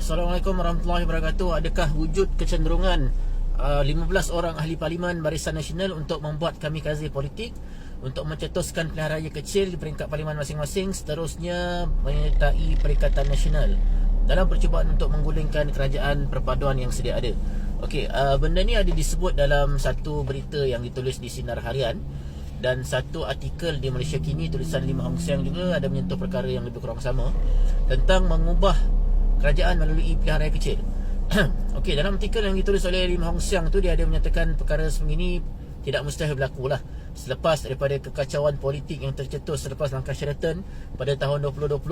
Assalamualaikum warahmatullahi wabarakatuh. Adakah wujud kecenderungan 15 orang ahli parlimen Barisan Nasional untuk membuat kamikaze politik, untuk mencetuskan pilihan raya kecil di peringkat parlimen masing-masing, seterusnya menyertai Perikatan Nasional dalam percubaan untuk menggulingkan kerajaan perpaduan yang sedia ada? Okey, benda ni ada disebut dalam satu berita yang ditulis di Sinar Harian, dan satu artikel di Malaysia Kini tulisan Lim Hong Siang juga ada menyentuh perkara yang lebih kurang sama tentang mengubah kerajaan melalui pilihan raya kecil. Okey, dalam artikel yang ditulis oleh Lim Hong Siang tu, dia ada menyatakan perkara sebegini tidak mustahil berlaku lah selepas daripada kekacauan politik yang tercetus selepas langkah Sheraton pada tahun 2020.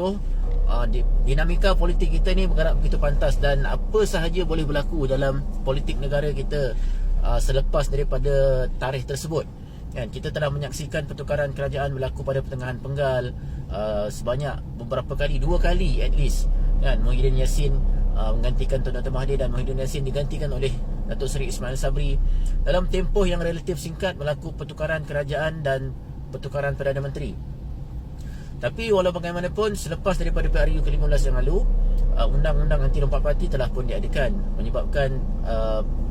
Dinamika politik kita ni bergerak begitu pantas, dan apa sahaja boleh berlaku dalam politik negara kita selepas daripada tarikh tersebut. Kan, kita telah menyaksikan pertukaran kerajaan berlaku pada pertengahan penggal sebanyak beberapa kali, 2 kali at least. Kan, Muhyiddin Yassin menggantikan Tun Dr. Mahathir, dan Muhyiddin Yassin digantikan oleh Datuk Seri Ismail Sabri. Dalam tempoh yang relatif singkat berlaku pertukaran kerajaan dan pertukaran Perdana Menteri. Tapi walau bagaimanapun, selepas daripada PRU ke-15 yang lalu, Undang-Undang Anti Lompat Parti telah pun diadakan, menyebabkan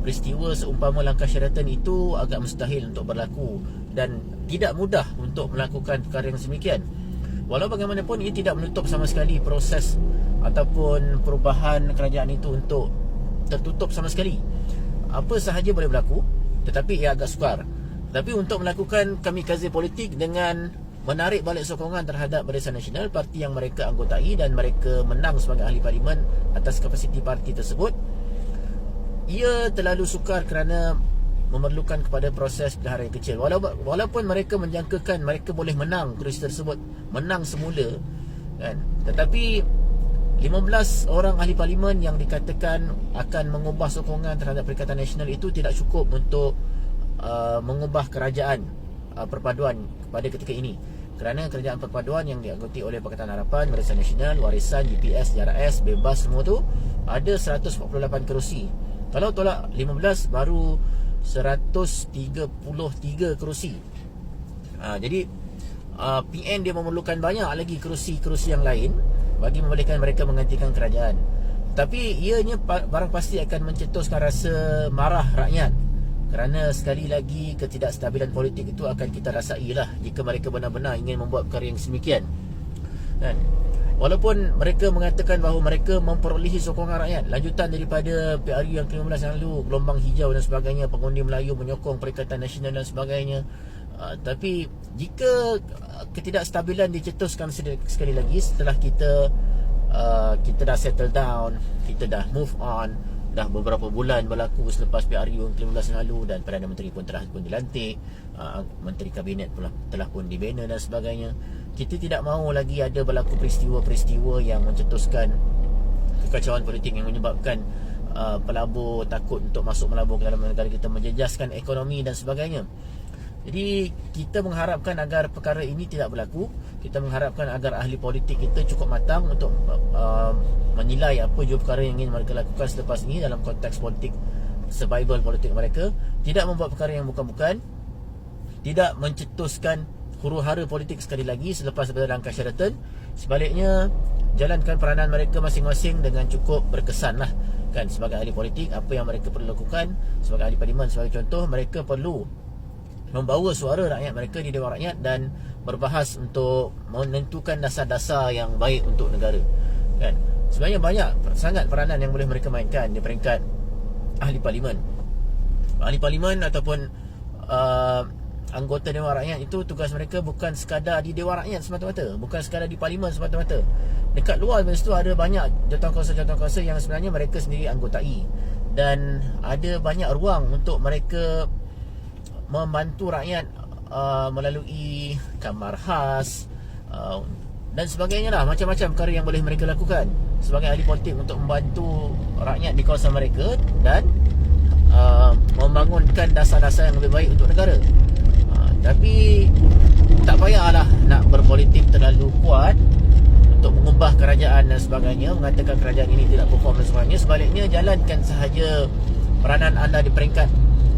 peristiwa seumpama langkah Sheraton itu agak mustahil untuk berlaku, dan tidak mudah untuk melakukan perkara yang semikian. Walau bagaimanapun, ia tidak menutup sama sekali proses ataupun perubahan kerajaan itu untuk tertutup sama sekali. Apa sahaja boleh berlaku, tetapi ia agak sukar. Tapi untuk melakukan kamikaze politik dengan menarik balik sokongan terhadap Barisan Nasional, parti yang mereka anggotai, dan mereka menang sebagai ahli parlimen atas kapasiti parti tersebut, ia terlalu sukar kerana memerlukan kepada proses pilihan raya kecil. Walaupun mereka menjangkakan mereka boleh menang kerusi tersebut, menang semula, kan? Tetapi 15 orang ahli parlimen yang dikatakan akan mengubah sokongan terhadap Perikatan Nasional itu tidak cukup untuk mengubah kerajaan perpaduan pada ketika ini. Kerana kerajaan perpaduan yang dianggoti oleh Pakatan Harapan, Barisan Nasional, Warisan, UPS, JRS, Bebas, semua tu ada 148 kerusi. Kalau tolak 15, baru 133 kerusi. Jadi PN dia memerlukan banyak lagi kerusi-kerusi yang lain bagi membolehkan mereka menggantikan kerajaan. Tapi ianya barang pasti akan mencetuskan rasa marah rakyat, kerana sekali lagi ketidakstabilan politik itu akan kita rasailah jika mereka benar-benar ingin membuat perkara yang semikian. Dan walaupun mereka mengatakan bahawa mereka memperolehi sokongan rakyat, lanjutan daripada PRU yang ke-15 yang lalu, gelombang hijau dan sebagainya, pengundi Melayu menyokong Perikatan Nasional dan sebagainya, tapi jika ketidakstabilan dicetuskan sekali lagi setelah kita dah settle down, kita dah move on, dah beberapa bulan berlaku selepas PRU yang ke-15 yang lalu, dan Perdana Menteri pun telah pun dilantik, Menteri Kabinet pun telah pun dibina dan sebagainya, kita tidak mahu lagi ada berlaku peristiwa-peristiwa yang mencetuskan kekacauan politik yang menyebabkan pelabur takut untuk masuk melabur ke dalam negara kita, menjejaskan ekonomi dan sebagainya. Jadi kita mengharapkan agar perkara ini tidak berlaku. Kita mengharapkan agar ahli politik kita cukup matang untuk menilai apa jua perkara yang ingin mereka lakukan selepas ini dalam konteks politik, survival politik mereka. Tidak membuat perkara yang bukan-bukan, tidak mencetuskan huru-hara politik sekali lagi selepas daripada langkah Sheraton. Sebaliknya, jalankan peranan mereka masing-masing dengan cukup berkesan lah, kan, sebagai ahli politik. Apa yang mereka perlu lakukan sebagai ahli parlimen, sebagai contoh, mereka perlu membawa suara rakyat mereka di Dewan Rakyat dan berbahas untuk menentukan dasar-dasar yang baik untuk negara, kan. Sebenarnya banyak sangat peranan yang boleh mereka mainkan di peringkat ahli parlimen. Ahli parlimen ataupun anggota Dewan Rakyat itu, tugas mereka bukan sekadar di Dewan Rakyat semata-mata, bukan sekadar di parlimen semata-mata. Dekat luar dari situ ada banyak jawatan kuasa yang sebenarnya mereka sendiri anggotai, dan ada banyak ruang untuk mereka membantu rakyat melalui kamar khas dan sebagainya lah. Macam-macam perkara yang boleh mereka lakukan sebagai ahli politik untuk membantu rakyat di kawasan mereka dan membangunkan dasar-dasar yang lebih baik untuk negara. Tapi tak payahlah nak berpolitik terlalu kuat untuk mengubah kerajaan dan sebagainya, mengatakan kerajaan ini tidak perform dan sebagainya. Sebaliknya, jalankan sahaja peranan anda di peringkat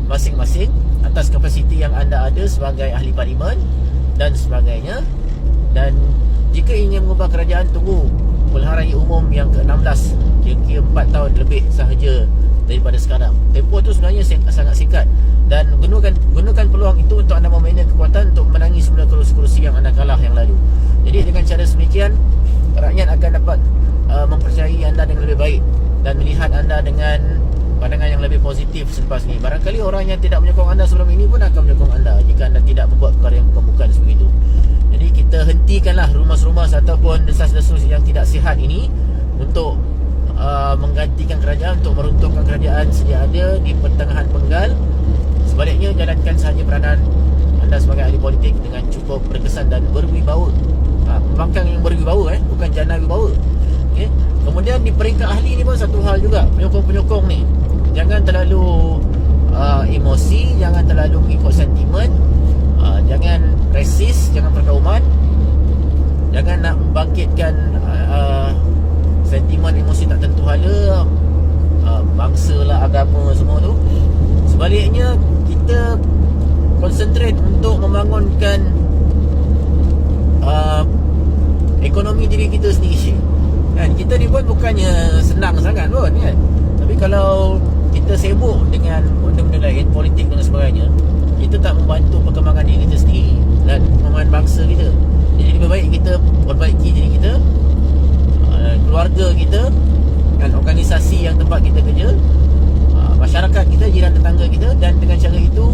masing-masing atas kapasiti yang anda ada sebagai ahli parlimen dan sebagainya. Dan jika ingin mengubah kerajaan, tunggu pilihan raya umum yang ke-16, kira-kira 4 tahun lebih sahaja daripada sekarang. Tempoh tu sebenarnya sangat singkat, dan gunakan peluang itu untuk anda membina kekuatan untuk memenangi semula kerusi-kerusi yang anda kalah yang lalu. Jadi dengan cara semikian, rakyat akan dapat mempercayai anda dengan lebih baik dan melihat anda dengan pandangan yang lebih positif selepas ni. Barangkali orang yang tidak menyokong anda sebelum ini pun akan menyokong anda jika anda tidak membuat perkara yang bukan seperti itu. Jadi kita hentikanlah rumas-rumas ataupun desas-desus yang tidak sihat ini untuk menggantikan kerajaan, untuk meruntuhkan kerajaan sedia ada di pertengahan penggal. Sebaliknya, jalankan sahaja peranan anda sebagai ahli politik dengan cukup berkesan dan berwibawa. Pembangkang yang berwibawa, bukan jana wibawa. Okay. Kemudian di peringkat ahli ni pun satu hal juga, penyokong-penyokong ni jangan terlalu emosi, jangan terlalu mengikut sentimen, jangan resis, jangan perkauman, jangan nak membangkitkan sentimen emosi tak tentu hala, bangsa lah, agama, semua tu. Sebaliknya, kita konsentrate untuk membangunkan ekonomi diri kita sendiri kan. Kita ni pun bukannya senang sangat pun kan, tapi kalau kita sibuk dengan benda-benda lain, politik dan sebagainya, kita tak membantu perkembangan diri kita sendiri dan perkembangan bangsa kita. Jadi lebih baik kita perbaiki diri kita, keluarga kita, dan organisasi yang tempat kita kerja, masyarakat kita, jiran tetangga kita, dan dengan cara itu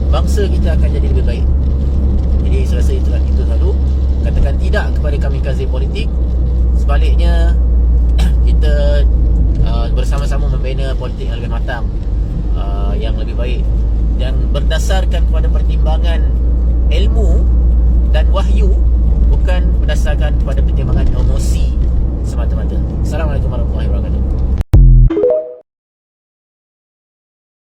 bangsa kita akan jadi lebih baik. Jadi saya rasa itulah, kita selalu katakan tidak kepada kamikaze politik. Sebaliknya, kita bersama-sama membina politik yang lebih matang, yang lebih baik, yang berdasarkan kepada pertimbangan ilmu dan wahyu, bukan berdasarkan kepada pertimbangan emosi semata-mata. Assalamualaikum warahmatullahi wabarakatuh.